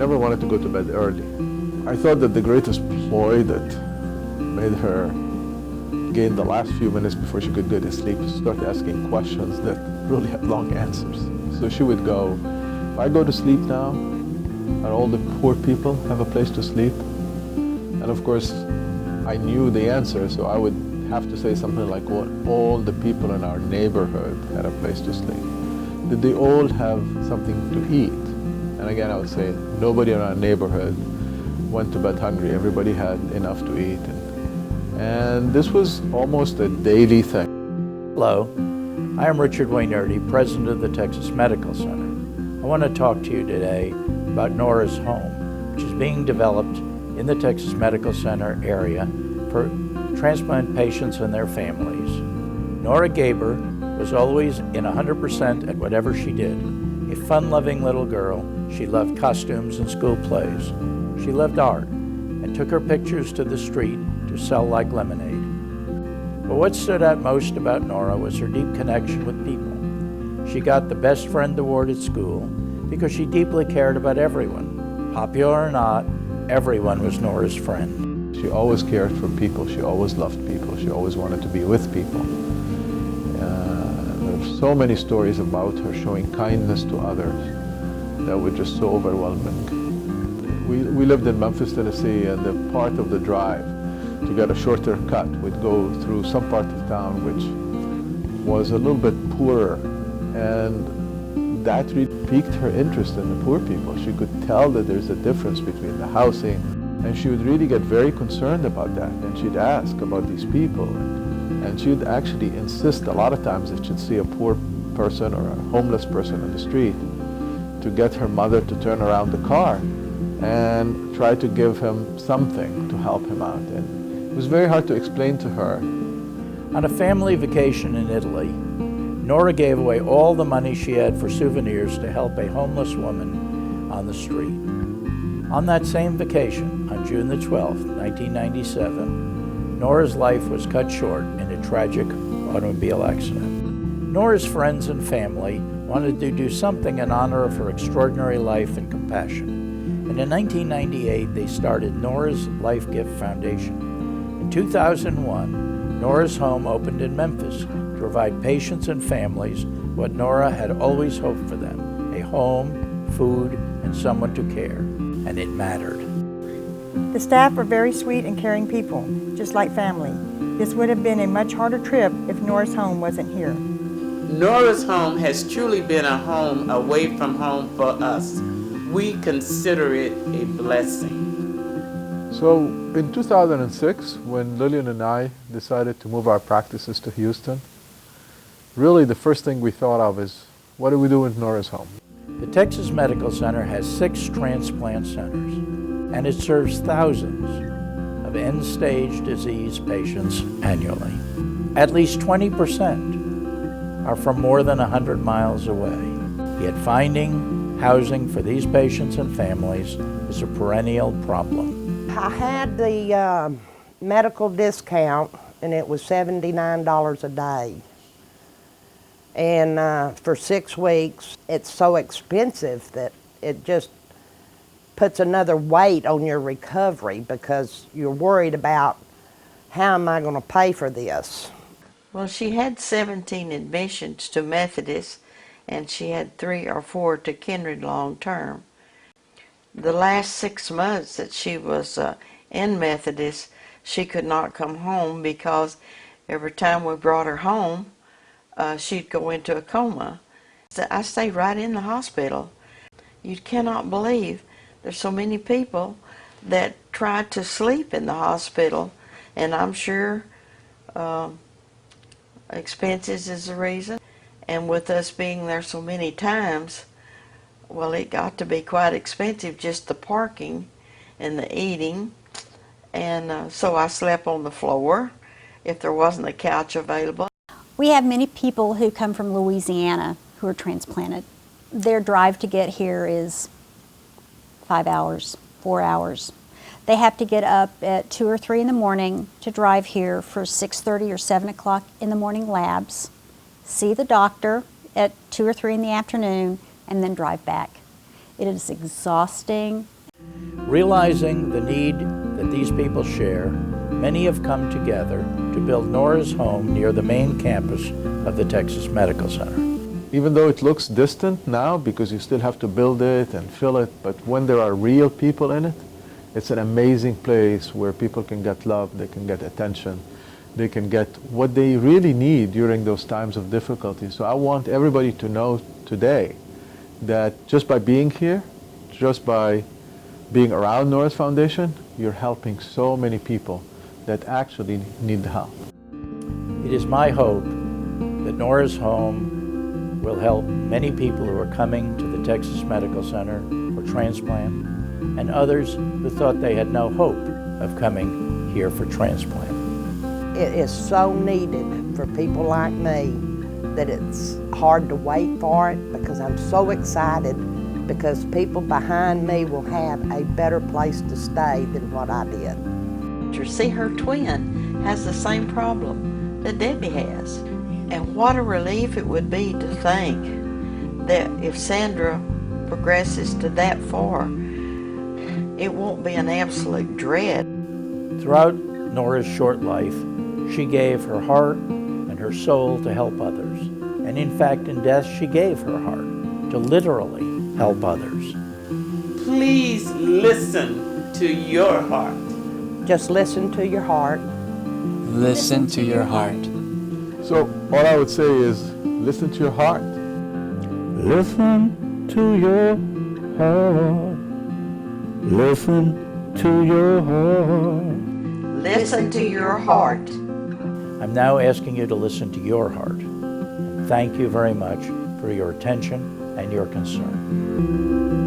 never wanted to go to bed early. I thought that the greatest ploy that made her gain the last few minutes before she could go to sleep was start asking questions that really had long answers. So she would go, if I go to sleep now, are all the poor people have a place to sleep? And of course, I knew the answer, so I would have to say something like, well, all the people in our neighborhood had a place to sleep. Did they all have something to eat? And again, I would say, nobody in our neighborhood went to bed hungry. Everybody had enough to eat. And this was almost a daily thing. Hello, I am Richard Waynerty, President of the Texas Medical Center. I want to talk to you today about Nora's home, which is being developed in the Texas Medical Center area for transplant patients and their families. Nora Gaber was always in 100% at whatever she did. A fun-loving little girl, she loved costumes and school plays. She loved art and took her pictures to the street to sell like lemonade. But what stood out most about Nora was her deep connection with people. She got the Best Friend Award at school because she deeply cared about everyone. Popular or not, everyone was Nora's friend. She always cared for people. She always loved people. She always wanted to be with people. There's so many stories about her showing kindness to others that were just so overwhelming. We lived in Memphis, Tennessee, and the part of the drive to get a shorter cut would go through some part of town which was a little bit poorer, and that really piqued her interest in the poor people. She could tell that there's a difference between the housing, and she would really get very concerned about that, and she'd ask about these people, and she'd actually insist a lot of times that she'd see a poor person or a homeless person on the street to get her mother to turn around the car and try to give him something to help him out. And it was very hard to explain to her. On a family vacation in Italy, Nora gave away all the money she had for souvenirs to help a homeless woman on the street. On that same vacation, on June the 12th, 1997, Nora's life was cut short in a tragic automobile accident. Nora's friends and family wanted to do something in honor of her extraordinary life and compassion. And in 1998, they started Nora's Life Gift Foundation. In 2001, Nora's home opened in Memphis to provide patients and families what Nora had always hoped for them: a home, food, and someone to care. And it mattered. The staff are very sweet and caring people, just like family. This would have been a much harder trip if Nora's home wasn't here. Nora's home has truly been a home away from home for us. We consider it a blessing. So in 2006, when Lillian and I decided to move our practices to Houston, really the first thing we thought of is, what do we do with Nora's home? The Texas Medical Center has 6 transplant centers, and it serves thousands of end-stage disease patients annually. At least 20% are from more than 100 miles away. Yet finding housing for these patients and families is a perennial problem. I had the medical discount, and it was $79 a day. And for 6 weeks, it's so expensive that it just puts another weight on your recovery because you're worried about, how am I going to pay for this? Well, she had 17 admissions to Methodist, and she had 3 or 4 to Kindred long term. The last 6 months that she was in Methodist, she could not come home because every time we brought her home, she'd go into a coma. So I stayed right in the hospital. You cannot believe there's so many people that try to sleep in the hospital, and I'm sure expenses is the reason. And with us being there so many times, well, it got to be quite expensive, just the parking and the eating. And so I slept on the floor if there wasn't a couch available. We have many people who come from Louisiana who are transplanted. Their drive to get here is 5 hours, 4 hours. They have to get up at 2 or 3 in the morning to drive here for 6:30 or 7 o'clock in the morning labs, see the doctor at 2 or 3 in the afternoon, and then drive back. It is exhausting Realizing the need that these people share, many have come together to build Nora's home near the main campus of the Texas Medical Center. Even though it looks distant now because you still have to build it and fill it, but when there are real people in it, it's an amazing place where people can get love, they can get attention, they can get what they really need during those times of difficulty. So I want everybody to know today that just by being here, just by being around Nora's Foundation, you're helping so many people that actually need the help. It is my hope that Nora's home will help many people who are coming to the Texas Medical Center for transplant and others who thought they had no hope of coming here for transplant. It is so needed for people like me that it's hard to wait for it, because I'm so excited because people behind me will have a better place to stay than what I did. See, her twin has the same problem that Debbie has. And what a relief it would be to think that if Sandra progresses to that far, it won't be an absolute dread. Throughout Nora's short life, she gave her heart and her soul to help others. And in fact, in death, she gave her heart to literally help others. Please listen to your heart. Just listen to your heart. Listen to your heart. So all I would say is listen to your heart. Listen to your heart. Listen to your heart. Listen to your heart. I'm now asking you to listen to your heart. Thank you very much for your attention and your concern.